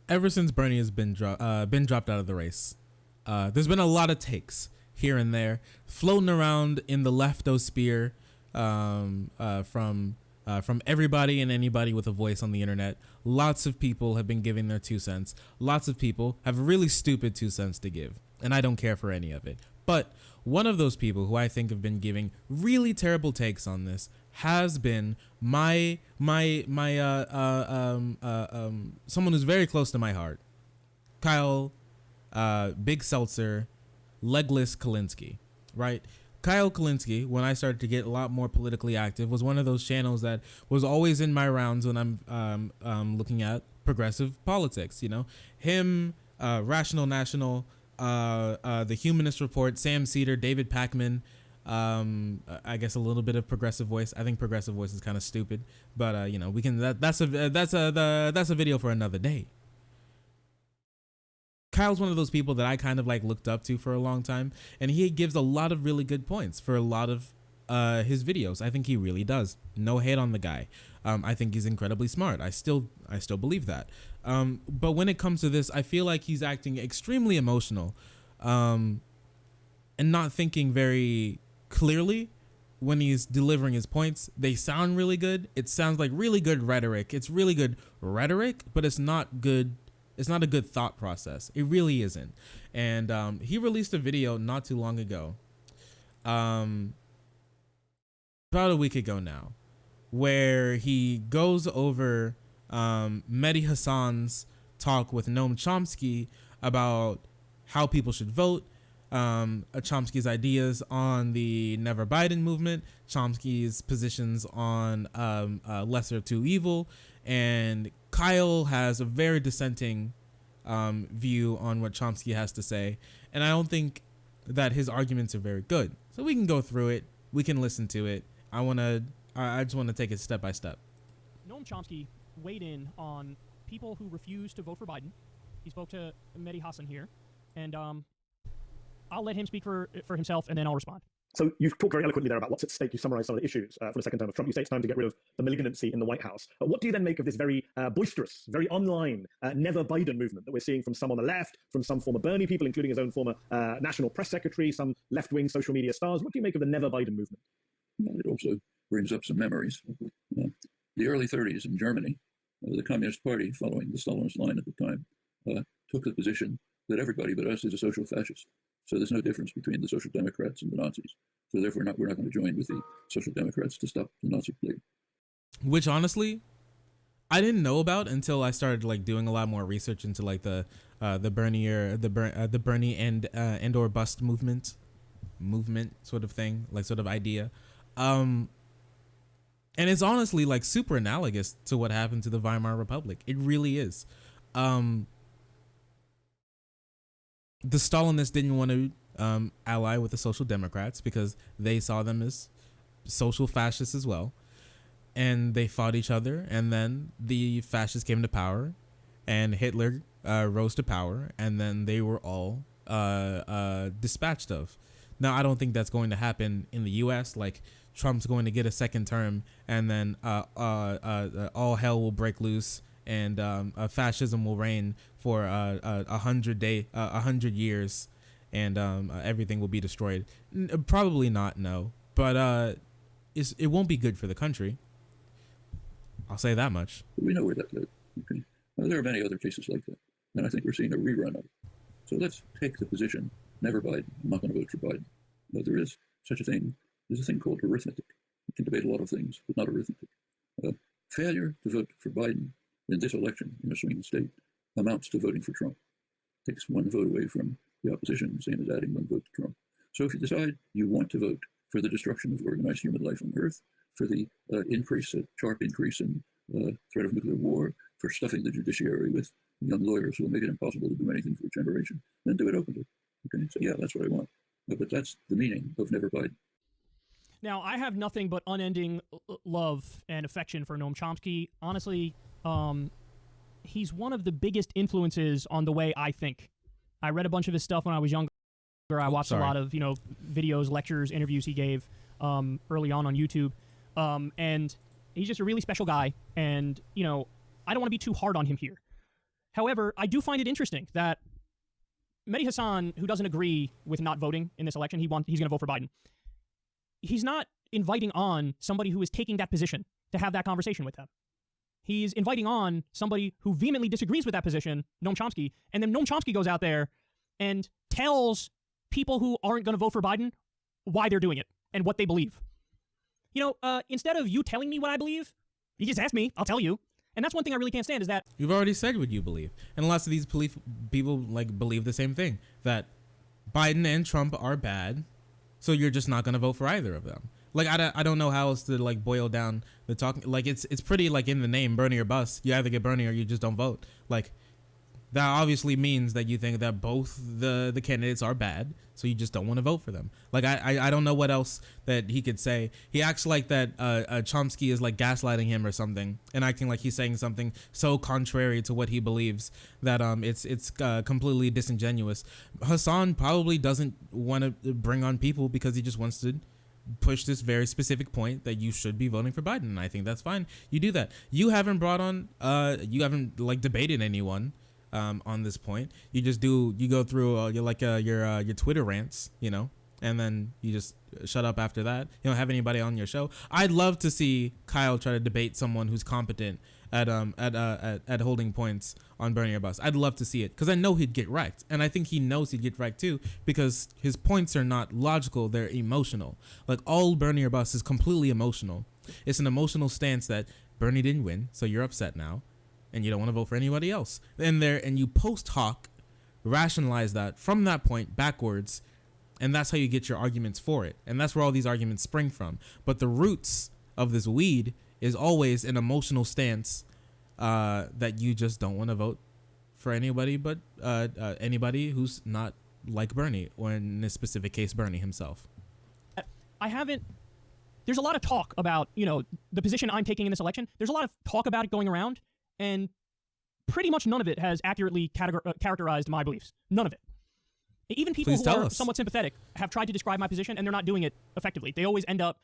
ever since Bernie has been dropped out of the race, there's been a lot of takes here and there floating around in the leftosphere from everybody and anybody with a voice on the internet. Lots of people have been giving their 2 cents. Lots of people have really stupid 2 cents to give, and I don't care for any of it. But one of those people who I think have been giving really terrible takes on this has been someone who's very close to my heart, Kyle, Big Seltzer, Legless Kulinski, right? Kyle Kulinski, when I started to get a lot more politically active, was one of those channels that was always in my rounds when I'm looking at progressive politics. You know, him, Rational National, the Humanist Report, Sam Cedar, David Pakman. I guess a little bit of Progressive Voice. I think Progressive Voice is kind of stupid, but you know, we can. That's a video for another day. Kyle's one of those people that I kind of like looked up to for a long time, and he gives a lot of really good points for a lot of his videos. I think he really does. No hate on the guy. I think he's incredibly smart. I still believe that. But when it comes to this, I feel like he's acting extremely emotional, and not thinking very clearly when he's delivering his points. They sound really good. It sounds like really good rhetoric. It's really good rhetoric, but it's not good. It's not a good thought process. It really isn't. And he released a video not too long ago, about a week ago now, where he goes over Mehdi Hasan's talk with Noam Chomsky about how people should vote, Chomsky's ideas on the Never Biden movement, Chomsky's positions on lesser of two evil, and Kyle has a very dissenting view on what Chomsky has to say, and I don't think that his arguments are very good. So we can go through it. We can listen to it. I just want to take it step by step. Noam Chomsky weighed in on people who refuse to vote for Biden. He spoke to Mehdi Hasan here, and I'll let him speak for himself, and then I'll respond. So you've talked very eloquently there about what's at stake. You summarized some of the issues for the second term of Trump. You say it's time to get rid of the malignancy in the White House. What do you then make of this very boisterous, very online, never Biden movement that we're seeing from some on the left, from some former Bernie people, including his own former national press secretary, some left-wing social media stars? What do you make of the never Biden movement? Well, it also brings up some memories. The early 30s in Germany, the Communist Party, following the Stalinist line at the time, took the position that everybody but us is a social fascist. So there's no difference between the Social Democrats and the Nazis. So therefore, we're not going to join with the Social Democrats to stop the Nazi plague. Which honestly, I didn't know about until I started like doing a lot more research into like the Bernie and or bust movement sort of thing, like sort of idea. And it's honestly like super analogous to what happened to the Weimar Republic. It really is. The Stalinists didn't want to ally with the Social Democrats because they saw them as social fascists as well. And they fought each other. And then the fascists came to power and Hitler rose to power. And then they were all dispatched of. Now, I don't think that's going to happen in the U.S. Like Trump's going to get a second term and then all hell will break loose. And fascism will reign for 100 years, and everything will be destroyed. Probably not, no. But it won't be good for the country. I'll say that much. We know where that led. Okay. There are many other cases like that, and I think we're seeing a rerun of it. So let's take the position, never Biden. I'm not going to vote for Biden. But there is such a thing. There's a thing called arithmetic. You can debate a lot of things, but not arithmetic. Failure to vote for Biden in this election in a swing state amounts to voting for Trump. Takes one vote away from the opposition, same as adding one vote to Trump. So if you decide you want to vote for the destruction of organized human life on Earth, for the sharp increase in threat of nuclear war, for stuffing the judiciary with young lawyers who will make it impossible to do anything for a generation, then do it openly. Okay, so yeah, that's what I want. But that's the meaning of never Biden. Now, I have nothing but unending love and affection for Noam Chomsky. Honestly, he's one of the biggest influences on the way I think. I read a bunch of his stuff when I was younger. I watched a lot of, videos, lectures, interviews he gave early on YouTube. And he's just a really special guy. And, I don't want to be too hard on him here. However, I do find it interesting that Mehdi Hassan, who doesn't agree with not voting in this election, he's going to vote for Biden. He's not inviting on somebody who is taking that position to have that conversation with them. He's inviting on somebody who vehemently disagrees with that position, Noam Chomsky, and then Noam Chomsky goes out there and tells people who aren't going to vote for Biden why they're doing it and what they believe. Instead of you telling me what I believe, you just ask me, I'll tell you. And that's one thing I really can't stand is that You've already said what you believe. And lots of these people believe the same thing, that Biden and Trump are bad, so you're just not going to vote for either of them. Like, I don't know how else to boil down the talk. Like, it's pretty in the name, Bernie or bust. You either get Bernie or you just don't vote. Like, that obviously means that you think that both the candidates are bad, so you just don't want to vote for them. Like, I don't know what else that he could say. He acts like that Chomsky is gaslighting him or something, and acting like he's saying something so contrary to what he believes that it's completely disingenuous. Hassan probably doesn't want to bring on people because he just wants to push this very specific point that you should be voting for Biden, and I think that's fine. You do that. You haven't brought on you haven't debated anyone on this point. You go through your Twitter rants, and then you just shut up after that. You don't have anybody on your show. I'd love to see Kyle try to debate someone who's competent at holding points on Bernie or bust. I'd love to see it because I know he'd get wrecked, and I think he knows he'd get wrecked too because his points are not logical, they're emotional. Like, all Bernie or bust is completely emotional. It's an emotional stance that Bernie didn't win, so you're upset now and you don't want to vote for anybody else. And you post hoc rationalize that from that point backwards, and that's how you get your arguments for it. And that's where all these arguments spring from. But the roots of this weed is always an emotional stance that you just don't want to vote for anybody but anybody who's not like Bernie, or in this specific case, Bernie himself. There's a lot of talk about, the position I'm taking in this election. There's a lot of talk about it going around, and pretty much none of it has accurately characterized my beliefs. None of it. Even people who are somewhat sympathetic have tried to describe my position, and they're not doing it effectively. They always end up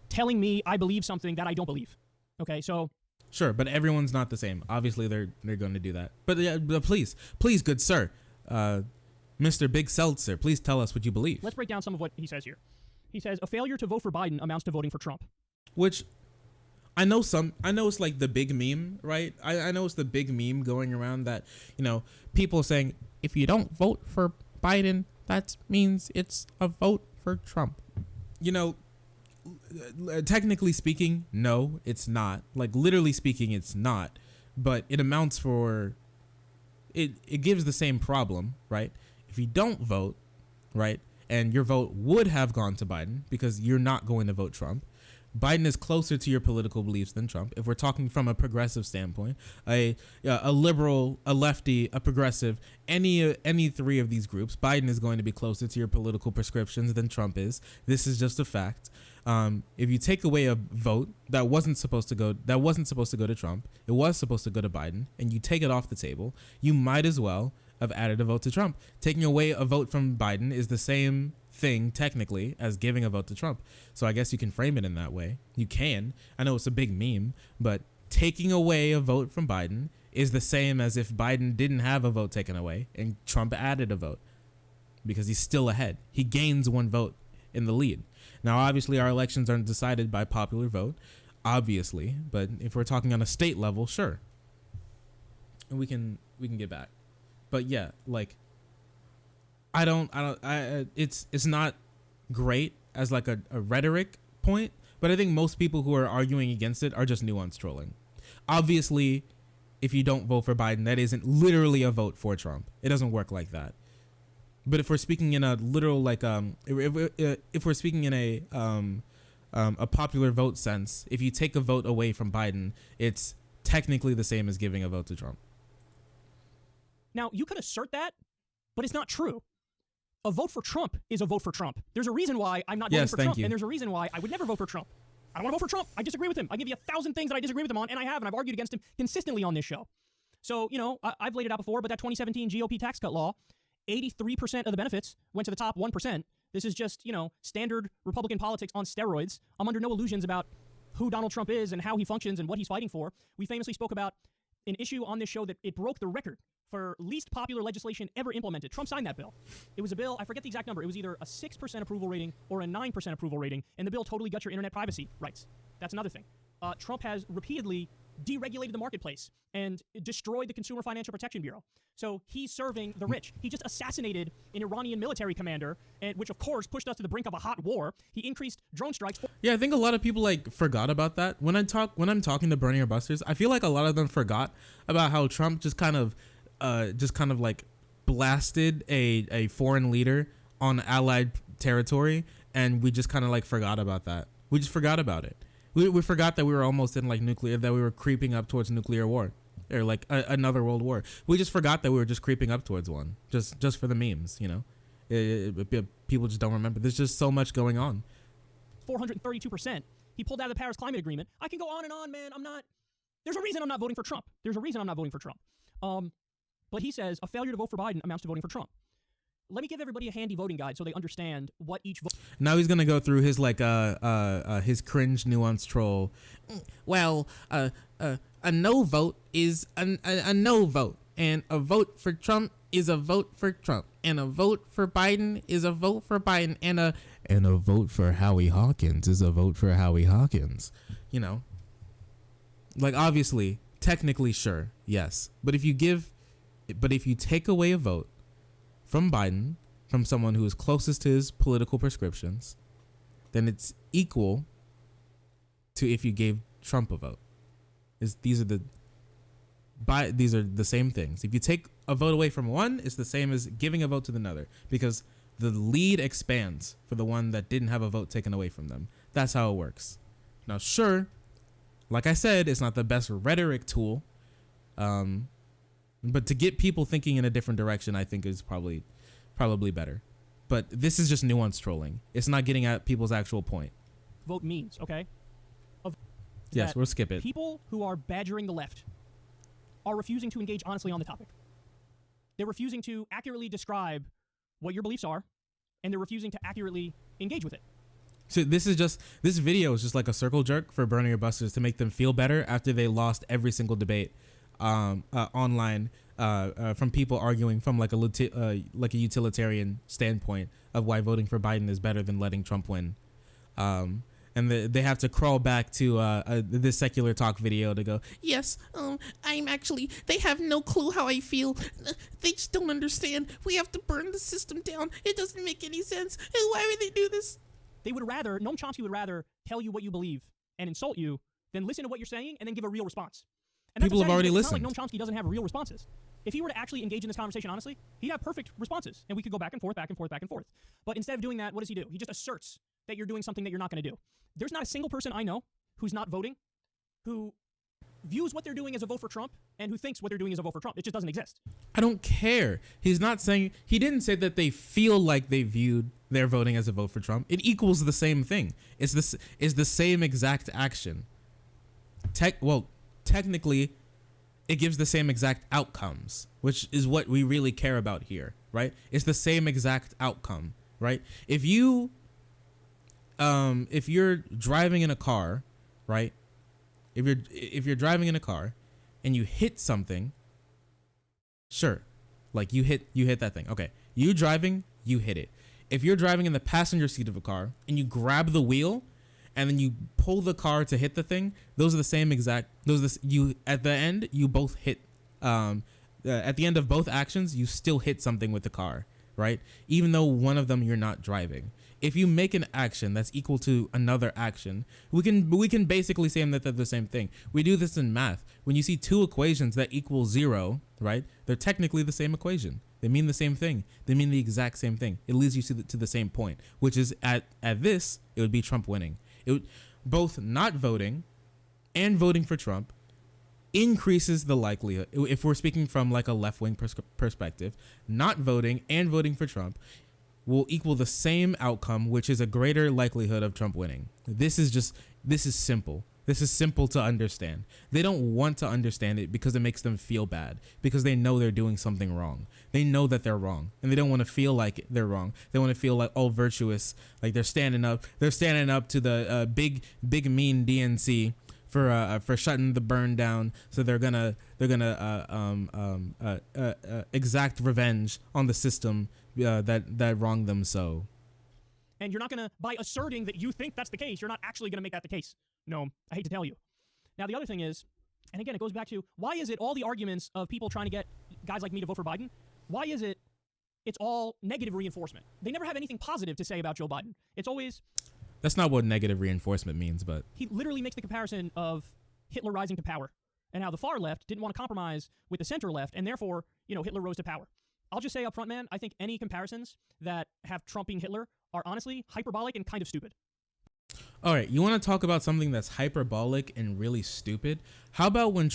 telling me I believe something that I don't believe. Okay, so... Sure, but everyone's not the same. Obviously, they're going to do that. But please, good sir, Mr. Big Seltzer, please tell us what you believe. Let's break down some of what he says here. He says, a failure to vote for Biden amounts to voting for Trump. Which... I know it's the big meme, right? I know it's the big meme going around that, people saying, if you don't vote for Biden, that means it's a vote for Trump. Technically speaking, no, it's not. Literally speaking, it's not. But it amounts for, it gives the same problem, right? If you don't vote, right, and your vote would have gone to Biden because you're not going to vote Trump, Biden is closer to your political beliefs than Trump. If we're talking from a progressive standpoint, a liberal, a lefty, a progressive, any three of these groups, Biden is going to be closer to your political prescriptions than Trump is. This is just a fact. If you take away a vote that wasn't supposed to go to Trump, it was supposed to go to Biden, and you take it off the table, you might as well have added a vote to Trump. Taking away a vote from Biden is the same thing technically as giving a vote to Trump. So I guess you can frame it in that way. You can. I know it's a big meme, but taking away a vote from Biden is the same as if Biden didn't have a vote taken away and Trump added a vote, because he's still ahead. He gains one vote in the lead. Now, obviously, our elections aren't decided by popular vote, obviously, but if we're talking on a state level, sure. And we can get back. But yeah, it's not great as a rhetoric point, but I think most people who are arguing against it are just nuanced trolling. Obviously, if you don't vote for Biden, that isn't literally a vote for Trump. It doesn't work like that. But if we're speaking in a literal, if we're speaking in a popular vote sense, if you take a vote away from Biden, it's technically the same as giving a vote to Trump. Now, you could assert that, but it's not true. A vote for Trump is a vote for Trump. There's a reason why I'm not voting for Trump, and there's a reason why I would never vote for Trump. I don't want to vote for Trump. I disagree with him. I give you 1,000 things that I disagree with him on, and I've argued against him consistently on this show. So, I've laid it out before, but that 2017 GOP tax cut law, 83% of the benefits went to the top 1%. This is just, standard Republican politics on steroids. I'm under no illusions about who Donald Trump is and how he functions and what he's fighting for. We famously spoke about an issue on this show that it broke the record for least popular legislation ever implemented. Trump signed that bill. It was a bill, I forget the exact number. It was either a 6% approval rating or a 9% approval rating, and the bill totally got your internet privacy rights. That's another thing. Trump has repeatedly deregulated the marketplace and destroyed the Consumer Financial Protection Bureau. So he's serving the rich. He just assassinated an Iranian military commander, which of course pushed us to the brink of a hot war. He increased drone strikes. Yeah, I think a lot of people like forgot about that. When I'm talking to Bernie or Busters, I feel like a lot of them forgot about how Trump just kind of like blasted a foreign leader on allied territory, and we just kind of like forgot about that. We just forgot about it. We forgot that we were almost in like that we were creeping up towards nuclear war, or like another world war. We just forgot that we were just creeping up towards one, just for the memes, you know. People just don't remember. There's just so much going on. 432%. He pulled out of the Paris Climate Agreement. I can go on and on, man. There's a reason I'm not voting for Trump. But he says a failure to vote for Biden amounts to voting for Trump. Let me give everybody a handy voting guide so they understand what each vote. Now he's gonna go through his like his cringe nuance troll. Well, a no vote is a no vote, and a vote for Trump is a vote for Trump, and a vote for Biden is a vote for Biden, and a vote for Howie Hawkins is a vote for Howie Hawkins. You know, like obviously, technically, sure, yes, but if you take away a vote from Biden, from someone who is closest to his political prescriptions, then it's equal to if you gave Trump a vote. These are the same things. If you take a vote away from one, it's the same as giving a vote to another, because the lead expands for the one that didn't have a vote taken away from them. That's how it works. Now, sure, like I said, it's not the best rhetoric tool, but to get people thinking in a different direction, I think is probably better. But this is just nuance trolling. It's not getting at people's actual point. Vote means, okay? Yes, we'll skip it. People who are badgering the left are refusing to engage honestly on the topic. They're refusing to accurately describe what your beliefs are, and they're refusing to accurately engage with it. So this video is just like a circle jerk for Bernie or Busters to make them feel better after they lost every single debate online from people arguing from like a utilitarian standpoint of why voting for Biden is better than letting Trump win. And they have to crawl back to this secular talk video to go, yes, they have no clue how I feel. They just don't understand. We have to burn the system down. It doesn't make any sense. Why would they do this? Noam Chomsky would rather tell you what you believe and insult you than listen to what you're saying and then give a real response. And people have already listened. It's not like Noam Chomsky doesn't have real responses. If he were to actually engage in this conversation honestly, he'd have perfect responses, and we could go back and forth, back and forth, back and forth. But instead of doing that, what does he do? He just asserts that you're doing something that you're not going to do. There's not a single person I know who's not voting, who views what they're doing as a vote for Trump, and who thinks what they're doing is a vote for Trump. It just doesn't exist. I don't care. He didn't say that they feel like they viewed their voting as a vote for Trump. It equals the same thing. It's the same exact action. Technically, it gives the same exact outcomes, which is what we really care about here, right? It's the same exact outcome, right? If you're driving in a car, right? If you're driving in a car and you hit something, sure, like you hit that thing. Okay, you driving, you hit it. If you're driving in the passenger seat of a car and you grab the wheel and then you pull the car to hit the thing, those are the same exact. At the end, you both hit. At the end of both actions, you still hit something with the car, right? Even though one of them you're not driving. If you make an action that's equal to another action, we can basically say that they're the same thing. We do this in math. When you see two equations that equal 0, right? They're technically the same equation. They mean the same thing. They mean the exact same thing. It leads you to the same point, which is at this, it would be Trump winning. Both not voting and voting for Trump increases the likelihood. If we're speaking from like a left-wing perspective, not voting and voting for Trump will equal the same outcome, which is a greater likelihood of Trump winning. This is simple. This is simple to understand. They don't want to understand it because it makes them feel bad, because they know they're doing something wrong. They know that they're wrong, and they don't want to feel like they're wrong. They want to feel like all virtuous, like they're standing up. They're standing up to the big mean DNC for shutting the burn down. So they're gonna exact revenge on the system that wronged them so. And you're not going to, by asserting that you think that's the case, you're not actually going to make that the case. No, I hate to tell you. Now, the other thing is, and again, it goes back to, why is it all the arguments of people trying to get guys like me to vote for Biden, why is it it's all negative reinforcement? They never have anything positive to say about Joe Biden. It's always... That's not what negative reinforcement means, but... He literally makes the comparison of Hitler rising to power, and how the far left didn't want to compromise with the center left, and therefore, Hitler rose to power. I'll just say up front, man, I think any comparisons that have Trump being Hitler are honestly hyperbolic and kind of stupid. All right, you want to talk about something that's hyperbolic and really stupid? How about when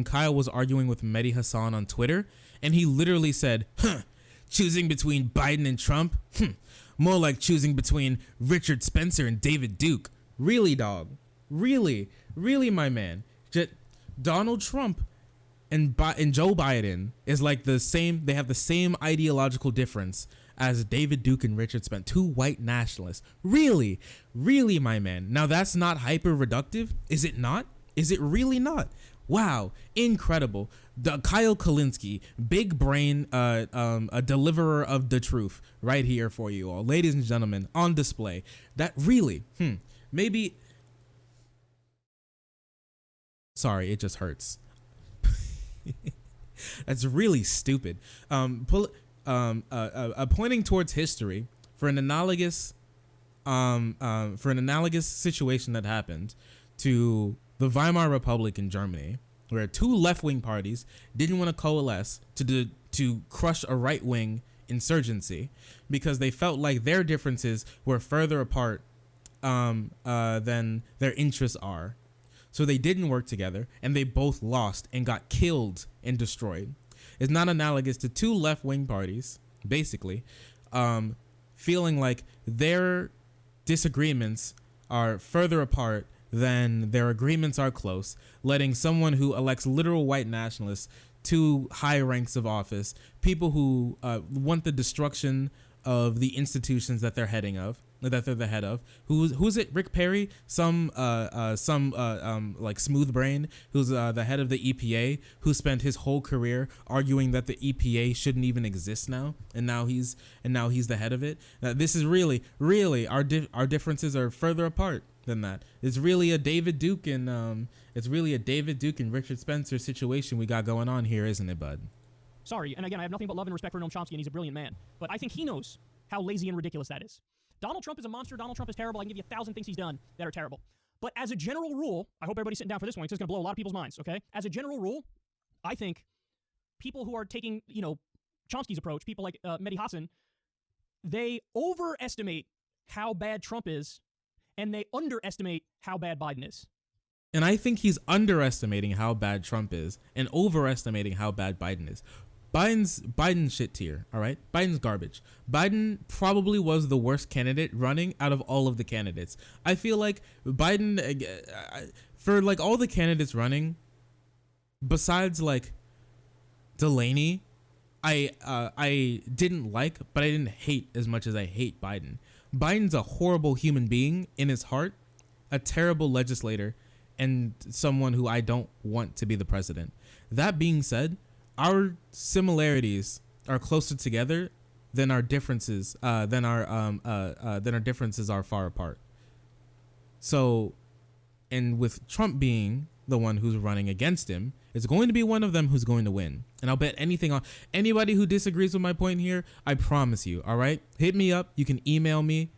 Kyle was arguing with Mehdi Hassan on Twitter, and he literally said, choosing between Biden and Trump? More like choosing between Richard Spencer and David Duke. Really, dog? Really, my man? Donald Trump and Joe Biden is like the same. They have the same ideological difference as David Duke and Richard Spencer, two white nationalists. Really, my man. Now that's not hyper reductive, is it not? Is it really not? Wow, incredible. The Kyle Kulinski, big brain, a deliverer of the truth, right here for you all, ladies and gentlemen, on display. That really, maybe. Sorry, it just hurts. That's really stupid. Pointing towards history for an analogous situation that happened to the Weimar Republic in Germany, where two left-wing parties didn't want to coalesce to crush a right-wing insurgency because they felt like their differences were further apart than their interests are. So they didn't work together, and they both lost and got killed and destroyed. It's not analogous to two left-wing parties, basically, feeling like their disagreements are further apart than their agreements are close, letting someone who elects literal white nationalists to high ranks of office, people who want the destruction of the institutions that they're the head of. Who's it? Rick Perry, some like smooth brain, who's the head of the EPA, who spent his whole career arguing that the EPA shouldn't even exist now, and now he's the head of it. This is really our differences are further apart than that. It's really a David Duke and Richard Spencer situation we got going on here, isn't it, bud? Sorry, and again, I have nothing but love and respect for Noam Chomsky, and he's a brilliant man. But I think he knows how lazy and ridiculous that is. Donald Trump is a monster. Donald Trump is terrible. I can give you 1,000 things he's done that are terrible. But as a general rule, I hope everybody's sitting down for this one because it's going to blow a lot of people's minds, okay? As a general rule, I think people who are taking, Chomsky's approach, people like Mehdi Hassan, they overestimate how bad Trump is, and they underestimate how bad Biden is. And I think he's underestimating how bad Trump is and overestimating how bad Biden is. Biden's shit tier, all right? Biden's garbage. Biden probably was the worst candidate running out of all of the candidates. I feel like Biden, for like all the candidates running, besides like Delaney, I didn't like, but I didn't hate as much as I hate Biden. Biden's a horrible human being in his heart, a terrible legislator, and someone who I don't want to be the president. That being said, our similarities are closer together than our differences than our differences are far apart. So, and with Trump being the one who's running against him, it's going to be one of them who's going to win. And I'll bet anything on anybody who disagrees with my point here. I promise you. All right, hit me up. You can email me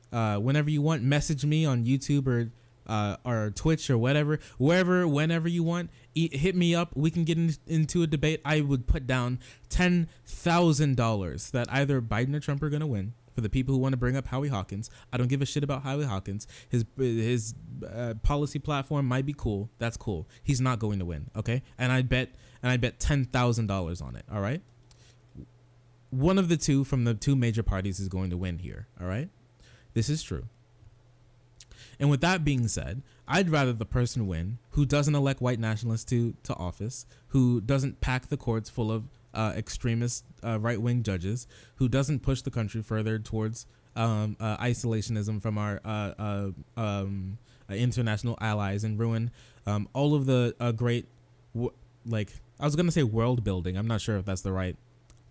whenever you want. Message me on YouTube or Twitch or whatever, whenever you want. Hit me up. We can get into a debate. I would put down $10,000 that either Biden or Trump are going to win. For the people who want to bring up Howie Hawkins, I don't give a shit about Howie Hawkins. His policy platform might be cool. That's cool. He's not going to win. Okay, and I bet $10,000 on it. All right. One of the two from the two major parties is going to win here. All right. This is true. And with that being said, I'd rather the person win who doesn't elect white nationalists to office, who doesn't pack the courts full of extremist right-wing judges, who doesn't push the country further towards isolationism from our international allies and ruin all of the great, like, I was going to say world building. I'm not sure if that's the right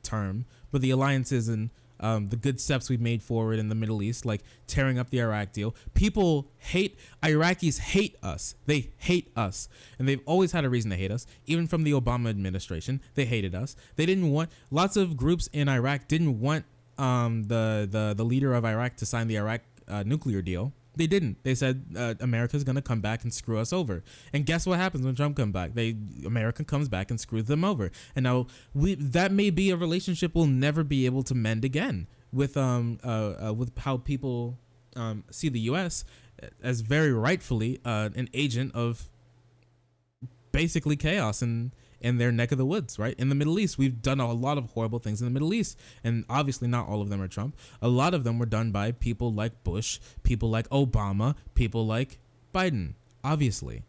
term, but the alliances and the good steps we've made forward in the Middle East, like tearing up the Iraq deal. Iraqis hate us. They hate us. And they've always had a reason to hate us. Even from the Obama administration, they hated us. They didn't want, lots of groups in Iraq didn't want the leader of Iraq to sign the Iraq nuclear deal. They didn't. They said America's going to come back and screw us over. And guess what happens when Trump comes back? America comes back and screws them over. And now that may be a relationship we'll never be able to mend again with how people see the U.S. as very rightfully an agent of basically chaos in their neck of the woods, right? In the Middle East, we've done a lot of horrible things in the Middle East. And obviously not all of them are Trump. A lot of them were done by people like Bush, people like Obama, people like Biden, obviously.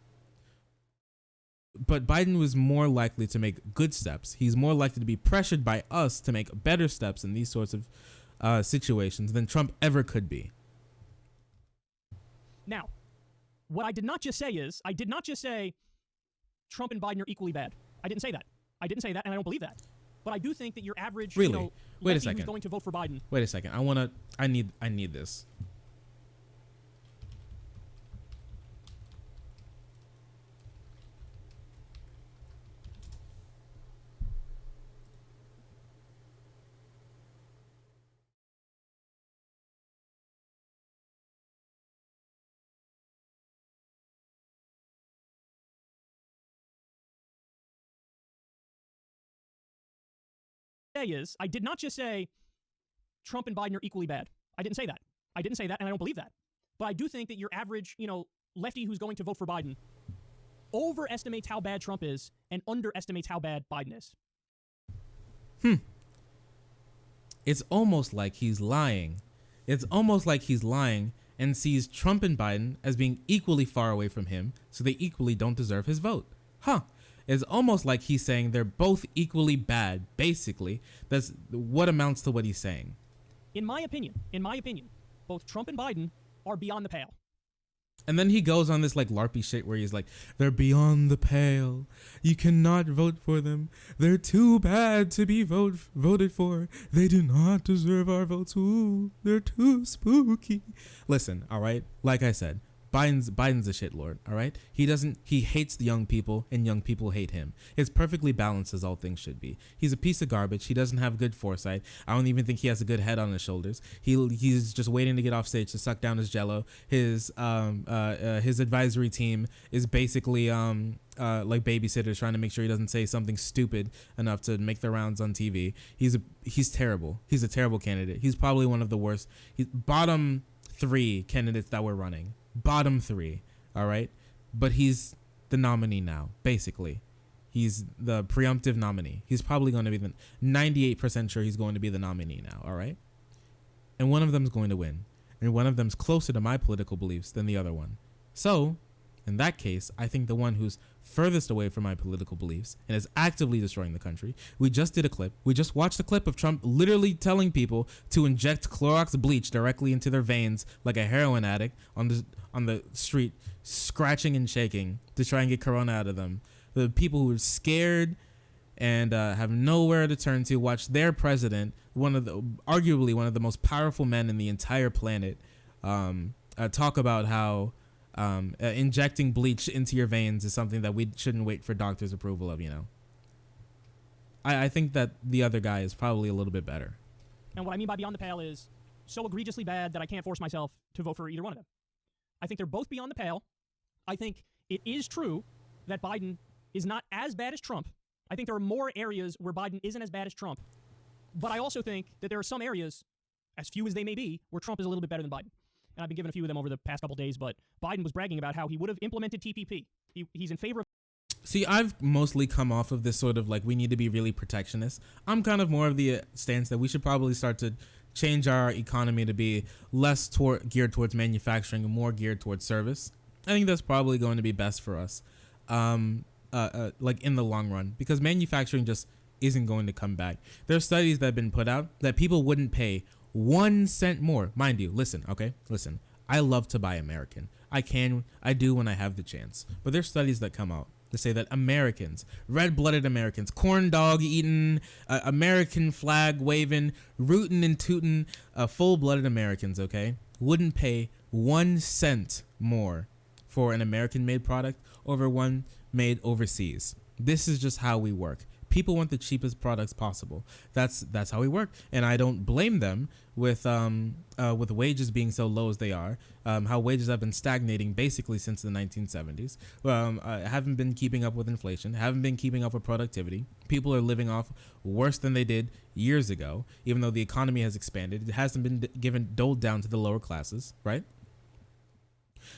But Biden was more likely to make good steps. He's more likely to be pressured by us to make better steps in these sorts of situations than Trump ever could be. Now, what I did not just say Trump and Biden are equally bad. I didn't say that. And I don't believe that. But I do think that your average, really? Wait a second. who's going to vote for Biden. Wait a second. I need this. I did not just say Trump and Biden are equally bad. I didn't say that, and I don't believe that. But I do think that your average, lefty who's going to vote for Biden overestimates how bad Trump is and underestimates how bad Biden is. It's almost like he's lying. And sees Trump and Biden as being equally far away from him, so they equally don't deserve his vote. It's almost like he's saying they're both equally bad, basically. That's what amounts to what he's saying. In my opinion, both Trump and Biden are beyond the pale. And then he goes on this like LARPy shit where he's like, they're beyond the pale. You cannot vote for them. They're too bad to be voted for. They do not deserve our votes. Ooh, they're too spooky. Listen, all right? Like I said, Biden's a shitlord, all right? He hates the young people and young people hate him. It's perfectly balanced as all things should be. He's a piece of garbage. He doesn't have good foresight. I don't even think he has a good head on his shoulders. He's just waiting to get off stage to suck down his jello. His advisory team is basically like babysitters trying to make sure he doesn't say something stupid enough to make the rounds on TV. He's terrible. He's a terrible candidate. He's probably one of the worst. He's bottom 3 candidates that we're running. Bottom 3, all right? But he's the nominee now, basically. He's the preemptive nominee. He's probably going to be 98% sure he's going to be the nominee now, all right? And one of them's going to win. And one of them's closer to my political beliefs than the other one. So, in that case, I think the one who's furthest away from my political beliefs and is actively destroying the country. We just watched a clip of Trump literally telling people to inject Clorox bleach directly into their veins like a heroin addict on the street, scratching and shaking to try and get corona out of them. The people who are scared and have nowhere to turn to watch their president, arguably one of the most powerful men in the entire planet, talk about how injecting bleach into your veins is something that we shouldn't wait for doctors' approval of, I think that the other guy is probably a little bit better. And what I mean by beyond the pale is so egregiously bad that I can't force myself to vote for either one of them. I think they're both beyond the pale. I think it is true that Biden is not as bad as Trump. I think there are more areas where Biden isn't as bad as Trump. But I also think that there are some areas, as few as they may be, where Trump is a little bit better than Biden. And I've been given a few of them over the past couple days, but Biden was bragging about how he would have implemented TPP. He's in favor of... See, I've mostly come off of this sort of like we need to be really protectionist. I'm kind of more of the stance that we should probably start to change our economy to be less geared towards manufacturing and more geared towards service. I think that's probably going to be best for us, like in the long run, because manufacturing just isn't going to come back. There are studies that have been put out that people wouldn't pay 1 cent more. Mind you, listen. I love to buy American. I do when I have the chance. But there's studies that come out to say that Americans, red-blooded Americans, corn dog eating, American flag waving, rootin' and tootin', full-blooded Americans, okay, wouldn't pay 1 cent more for an American-made product over one made overseas. This is just how we work. People want the cheapest products possible. That's how we work, and I don't blame them with wages being so low as they are. How wages have been stagnating basically since the 1970s. Haven't been keeping up with inflation. Haven't been keeping up with productivity. People are living off worse than they did years ago. Even though the economy has expanded, it hasn't been doled down to the lower classes, right?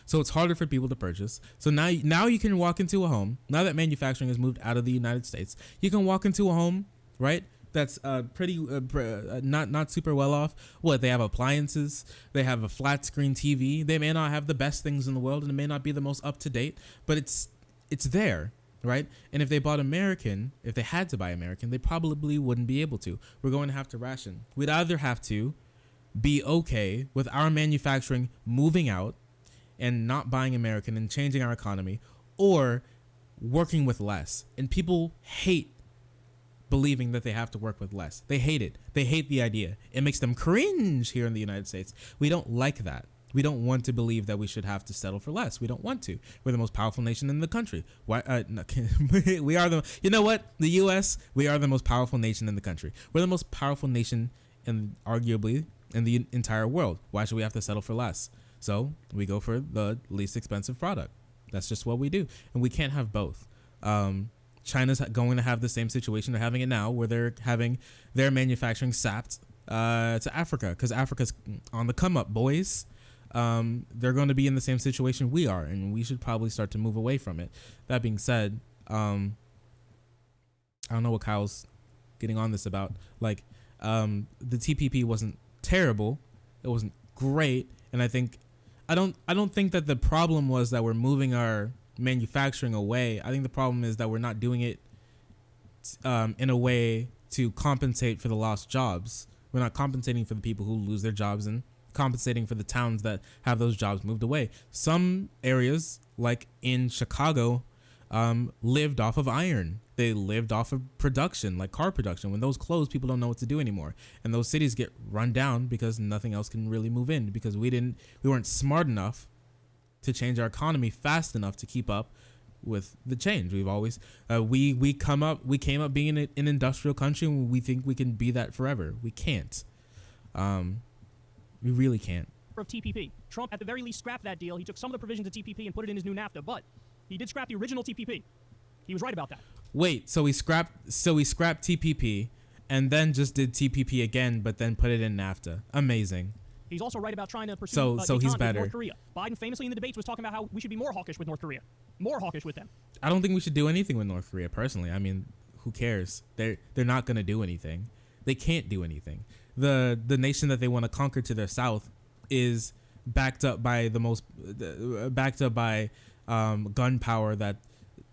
So it's harder for people to purchase. So now you can walk into a home. Now that manufacturing has moved out of the United States, you can walk into a home, right? That's pretty not super well off. What, they have appliances, they have a flat screen TV. They may not have the best things in the world, and it may not be the most up to date, but it's there, right? And if they bought American, if they had to buy American, they probably wouldn't be able to. We're going to have to ration. We'd either have to be okay with our manufacturing moving out and not buying American and changing our economy, or working with less. And people hate believing that they have to work with less. They hate it. They hate the idea. It makes them cringe here in the United States. We don't like that. We don't want to believe that we should have to settle for less. We don't want to. We're the most powerful nation in the country. Why? No, we are the. You know what? The U.S. We are the most powerful nation in the country. We're the most powerful nation, in arguably in the entire world. Why should we have to settle for less? So we go for the least expensive product. That's just what we do, and we can't have both. China's going to have the same situation they're having it now, where they're having their manufacturing sapped to Africa, because Africa's on the come up, boys. They're going to be in the same situation we are, and we should probably start to move away from it. That being said, I don't know what Kyle's getting on this about. Like, the TPP wasn't terrible, it wasn't great, and I don't think that the problem was that we're moving our manufacturing away. I think the problem is that we're not doing it in a way to compensate for the lost jobs. We're not compensating for the people who lose their jobs and compensating for the towns that have those jobs moved away. Some areas, like in Chicago, lived off of iron. They lived off of production, like car production. When those close, people don't know what to do anymore, and those cities get run down because nothing else can really move in, because we weren't smart enough to change our economy fast enough to keep up with the change. We've always we came up being an industrial country, and we think we can be that forever. We can't. We really can't. Of TPP, Trump at the very least scrapped that deal. He took some of the provisions of TPP and put it in his new NAFTA, but he did scrap the original TPP. He was right about that. Wait, so he scrapped TPP and then just did TPP again, but then put it in NAFTA. Amazing. He's also right about trying to pursue so he's better. North Korea. Biden famously in the debates was talking about how we should be more hawkish with North Korea. More hawkish with them. I don't think we should do anything with North Korea, personally. I mean, who cares? They're not going to do anything. They can't do anything. The nation that they want to conquer to their south is backed up by gunpowder that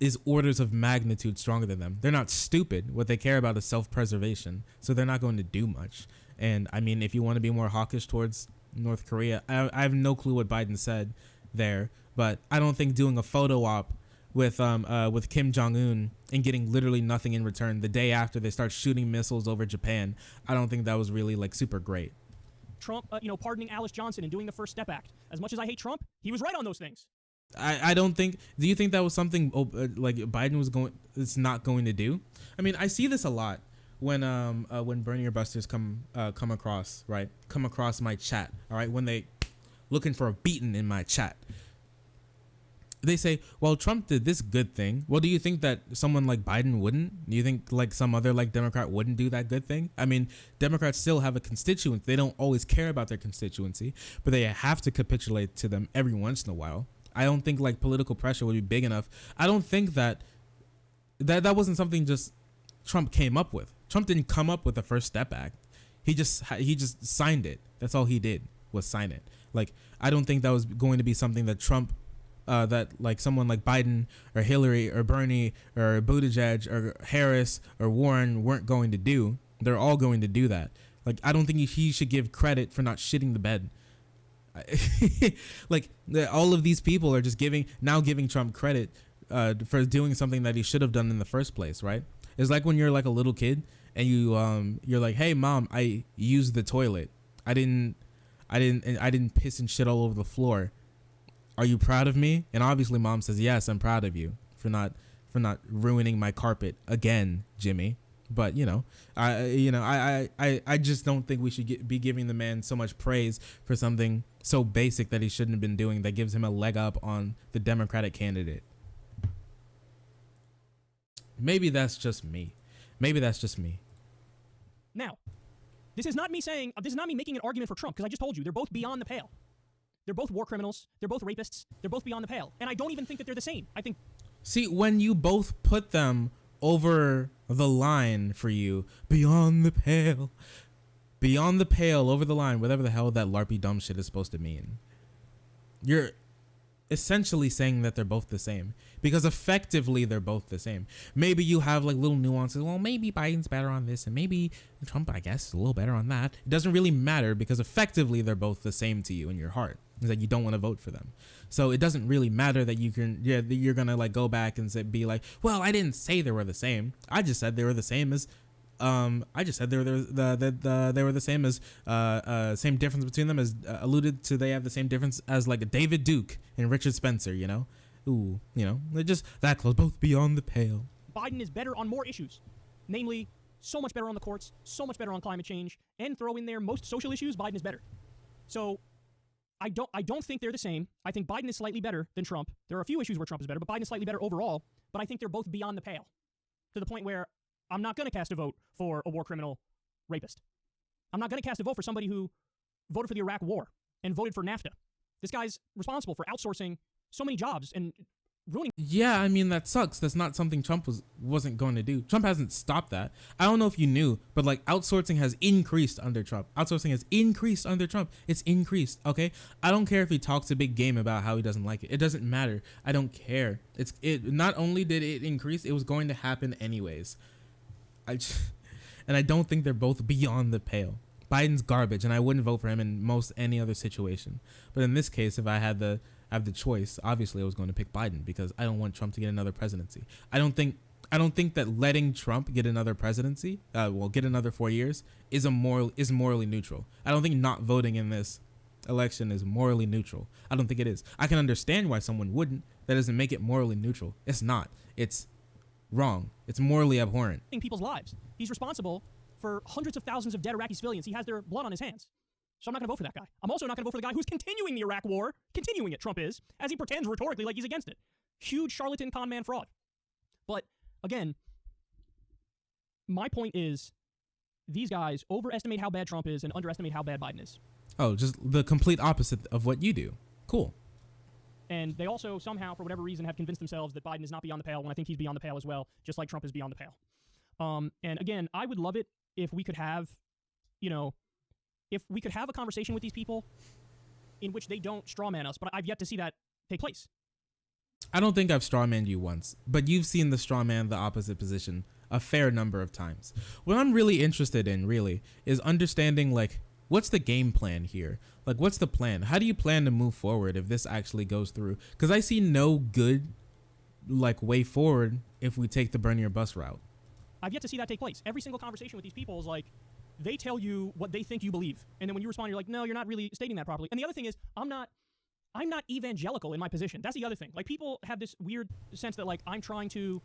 is orders of magnitude stronger than them. They're not stupid. What they care about is self-preservation. So they're not going to do much. And I mean, if you want to be more hawkish towards North Korea, I have no clue what Biden said there, but I don't think doing a photo op with Kim Jong-un and getting literally nothing in return the day after they start shooting missiles over Japan, I don't think that was really like super great. Trump, pardoning Alice Johnson and doing the First Step Act. As much as I hate Trump, he was right on those things. I don't think. Do you think that was something like Biden is not going to do? I mean, I see this a lot when Bernie or Busters come across my chat. All right, when they looking for a beating in my chat, they say, well, Trump did this good thing. Well, do you think that someone like Biden wouldn't? Do you think like some other like Democrat wouldn't do that good thing? I mean, Democrats still have a constituency. They don't always care about their constituency, but they have to capitulate to them every once in a while. I don't think like political pressure would be big enough. I don't think that wasn't something just Trump came up with. Trump didn't come up with the First Step Act. He just signed it. That's all he did was sign it. Like, I don't think that was going to be something that Trump, that like someone like Biden or Hillary or Bernie or Buttigieg or Harris or Warren weren't going to do. They're all going to do that. Like, I don't think he should give credit for not shitting the bed. like all of these people are just giving Trump credit for doing something that he should have done in the first place, right? It's like when you're like a little kid and you're like, hey mom, I used the toilet. I didn't piss and shit all over the floor. Are you proud of me? And obviously mom says, yes, I'm proud of you for not ruining my carpet again, Jimmy. But I just don't think we should be giving the man so much praise for something so basic that he shouldn't have been doing that gives him a leg up on the Democratic candidate. Maybe that's just me. Now, this is not me making an argument for Trump, because I just told you they're both beyond the pale. They're both war criminals. They're both rapists. They're both beyond the pale. And I don't even think that they're the same. I think. See, when you both put them over the line for you, beyond the pale, over the line, whatever the hell that LARPy dumb shit is supposed to mean, you're essentially saying that they're both the same, because effectively they're both the same. Maybe you have like little nuances. Well, maybe Biden's better on this and maybe Trump, I guess, is a little better on that. It doesn't really matter, because effectively they're both the same to you in your heart. Is that you don't want to vote for them. So it doesn't really matter that you're gonna like go back and be like, well, I didn't say they were the same. I just said they were the same as same difference between them as alluded to. They have the same difference as like a David Duke and Richard Spencer, they're just that close, both beyond the pale. Biden is better on more issues, namely so much better on the courts, so much better on climate change, and throw in there most social issues. Biden is better. So I don't think they're the same. I think Biden is slightly better than Trump. There are a few issues where Trump is better, but Biden is slightly better overall. But I think they're both beyond the pale, to the point where I'm not going to cast a vote for a war criminal rapist. I'm not going to cast a vote for somebody who voted for the Iraq War and voted for NAFTA. This guy's responsible for outsourcing so many jobs and ruining. Yeah, I mean, that sucks. That's not something Trump wasn't going to do. Trump hasn't stopped that. I don't know if you knew, but like outsourcing has increased under Trump. It's increased, okay? I don't care if he talks a big game about how he doesn't like it. It doesn't matter. I don't care. It not only did it increase, it was going to happen anyways. And I don't think they're both beyond the pale. Biden's garbage, and I wouldn't vote for him in most any other situation. But in this case, if I had the choice, obviously I was going to pick Biden, because I don't want Trump to get another presidency. I don't think that letting Trump get another presidency, get another 4 years, is morally neutral. I don't think not voting in this election is morally neutral. I don't think it is. I can understand why someone wouldn't. That doesn't make it morally neutral. It's not. It's wrong. It's morally abhorrent. People's lives. He's responsible for hundreds of thousands of dead Iraqi civilians. He has their blood on his hands. So I'm not going to vote for that guy. I'm also not going to vote for the guy who's continuing the Iraq war, continuing it, Trump is, as he pretends rhetorically like he's against it. Huge charlatan, con man, fraud. But again, my point is, these guys overestimate how bad Trump is and underestimate how bad Biden is. Oh, just the complete opposite of what you do. Cool. And they also somehow, for whatever reason, have convinced themselves that Biden is not beyond the pale, when I think he's beyond the pale as well, just like Trump is beyond the pale. And again, I would love it if we could have, a conversation with these people in which they don't strawman us, but I've yet to see that take place. I don't think I've strawmanned you once, but you've seen the strawman the opposite position a fair number of times. What I'm really interested in, really, is understanding, like, what's the game plan here? Like, what's the plan? How do you plan to move forward if this actually goes through? Because I see no good, like, way forward if we take the burn your bus route. I've yet to see that take place. Every single conversation with these people is like, they tell you what they think you believe. And then when you respond, you're like, no, you're not really stating that properly. And the other thing is, I'm not evangelical in my position. That's the other thing. Like, people have this weird sense that, like, I'm trying to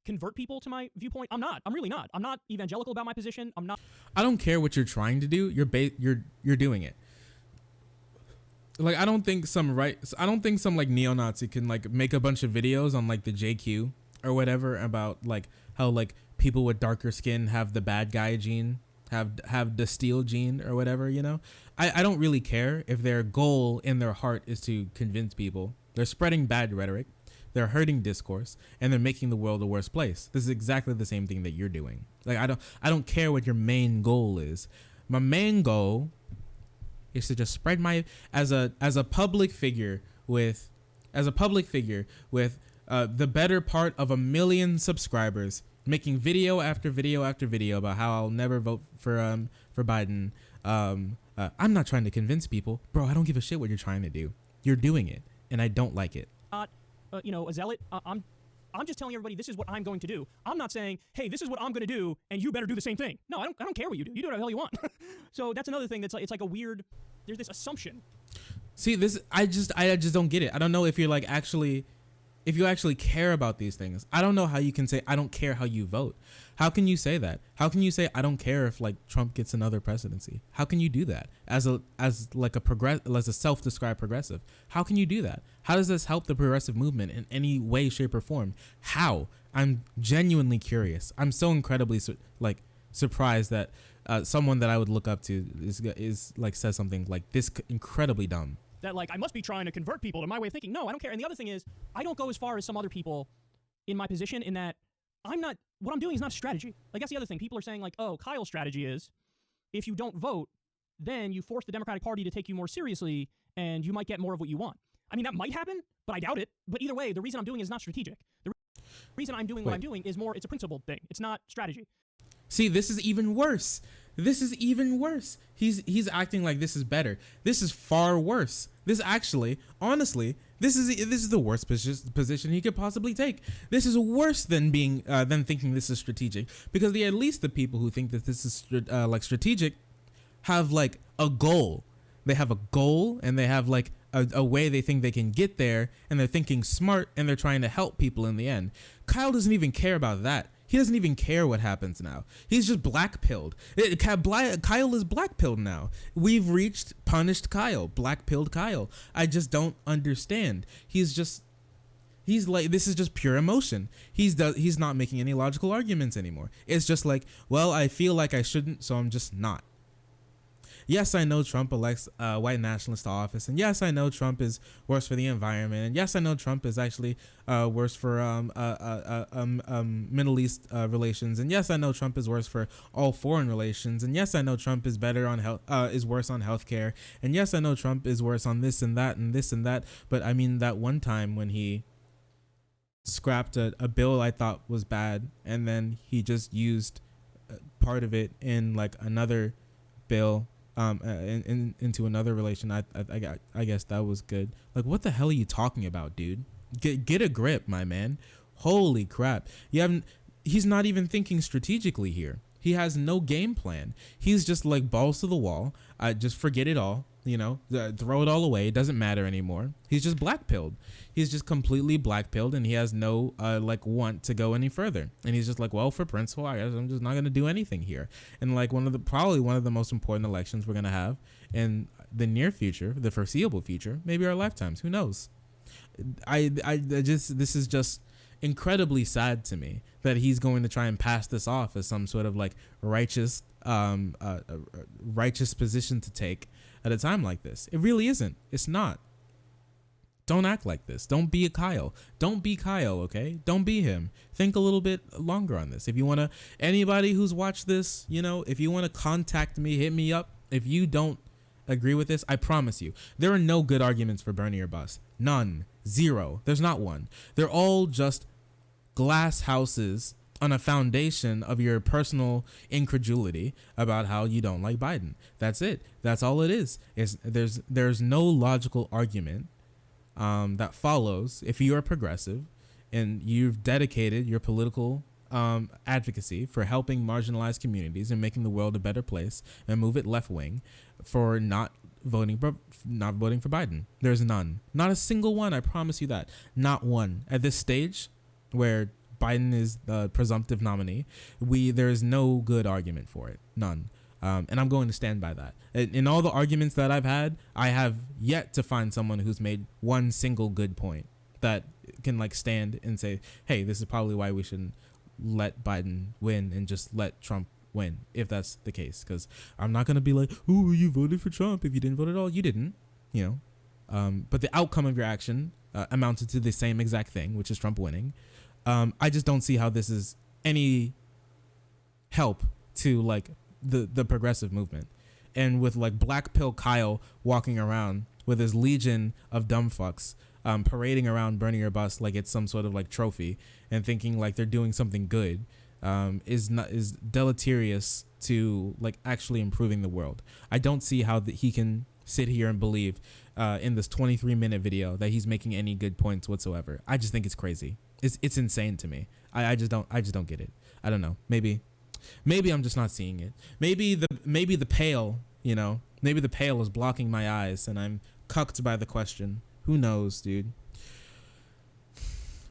convert people to my viewpoint. I'm not. I'm really not. I'm not evangelical about my position. I'm not. I don't care what you're trying to do. You're doing it. Like, I don't think some like neo-Nazi can like make a bunch of videos on like the JQ or whatever about like how like people with darker skin have the bad guy gene, have the steel gene or whatever, you know? I don't really care if their goal in their heart is to convince people. They're spreading bad rhetoric, they're hurting discourse, and they're making the world a worse place. This is exactly the same thing that you're doing. Like, I don't care what your main goal is. My main goal is to just spread my as a public figure with the better part of 1 million subscribers. making video after video after video about how I'll never vote for Biden. I'm not trying to convince people, bro. I don't give a shit what you're trying to do. You're doing it, and I don't like it. A zealot. I'm just telling everybody this is what I'm going to do. I'm not saying, hey, this is what I'm going to do, and you better do the same thing. No, I don't care what you do. You do whatever the hell you want. So that's another thing that's like, it's like a weird. There's this assumption. See, this I just don't get it. I don't know if you're like if you actually care about these things. I don't know how you can say I don't care how you vote. How can you say that? How can you say I don't care if like Trump gets another presidency? How can you do that as a self-described progressive? How can you do that? How does this help the progressive movement in any way, shape, or form? How? I'm genuinely curious. I'm so incredibly surprised that someone that I would look up to is like says something like this incredibly dumb. That like I must be trying to convert people to my way of thinking. No, I don't care. And the other thing is, I don't go as far as some other people in my position in that what I'm doing is not strategy. Like that's the other thing. People are saying like, oh, Kyle's strategy is if you don't vote, then you force the Democratic Party to take you more seriously and you might get more of what you want. I mean, that might happen, but I doubt it. But either way, the reason I'm doing it is not strategic. The reason I'm doing what I'm doing is it's a principled thing. It's not strategy. See, this is even worse. This is even worse. He's acting like this is better. This is far worse. This actually, honestly, this is the worst position he could possibly take. This is worse than thinking this is strategic, because at least the people who think that this is strategic have like a goal. They have a goal and they have like a way they think they can get there, and they're thinking smart and they're trying to help people in the end. Kyle doesn't even care about that. He doesn't even care what happens now. He's just blackpilled. Kyle is blackpilled now. We've reached punished Kyle, blackpilled Kyle. I just don't understand. He's like, this is just pure emotion. He's not making any logical arguments anymore. It's just like, well, I feel like I shouldn't, so I'm just not. Yes, I know Trump elects white nationalists to office, and yes, I know Trump is worse for the environment, and yes, I know Trump is actually worse for Middle East relations, and yes, I know Trump is worse for all foreign relations, and yes, I know Trump is better on is worse on healthcare, and yes, I know Trump is worse on this and that and this and that. But I mean, that one time when he scrapped a bill I thought was bad, and then he just used part of it in like another bill. Into another relation, I guess that was good. Like, what the hell are you talking about, dude? Get a grip, my man. Holy crap. He's not even thinking strategically here. He has no game plan. He's just like balls to the wall. Just forget it all, throw it all away. It doesn't matter anymore. He's just blackpilled. He's just completely blackpilled, and he has no want to go any further. And he's just like, well, for principle, I guess I'm just not going to do anything here. And like probably one of the most important elections we're going to have in the near future, the foreseeable future, maybe our lifetimes, who knows? This is just incredibly sad to me that he's going to try and pass this off as some sort of like righteous position to take at a time like this. It really isn't. It's not. Don't act like this. Don't be a Kyle. Don't be Kyle, okay? Don't be him. Think a little bit longer on this. If you want to, anybody who's watched this, if you want to contact me, hit me up. If you don't agree with this, I promise you, there are no good arguments for Bernie or bust. None. Zero. There's not one. They're all just glass houses on a foundation of your personal incredulity about how you don't like Biden. That's it. That's all it is. There's no logical argument that follows if you are progressive and you've dedicated your political advocacy for helping marginalized communities and making the world a better place and move it left wing for not voting for Biden. There's none. Not a single one. I promise you that. Not one. At this stage where Biden is the presumptive nominee, there's no good argument for it. None. And I'm going to stand by that. In all the arguments that I've had, I have yet to find someone who's made one single good point that can like stand and say, hey, this is probably why we shouldn't let Biden win and just let Trump win, if that's the case. Because I'm not going to be like, oh, you voted for Trump if you didn't vote at all. You didn't, but the outcome of your action amounted to the same exact thing, which is Trump winning. I just don't see how this is any help to like the progressive movement. And with like black pill Kyle walking around with his legion of dumb fucks parading around Bernie or bust like it's some sort of like trophy and thinking like they're doing something good, is deleterious to like actually improving the world. I don't see how he can sit here and believe in this 23-minute video that he's making any good points whatsoever. I just think it's crazy. It's insane to me. I just don't get it. I don't know. Maybe I'm just not seeing it. Maybe the pale, maybe the pale is blocking my eyes and I'm cucked by the question. Who knows, dude?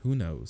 Who knows?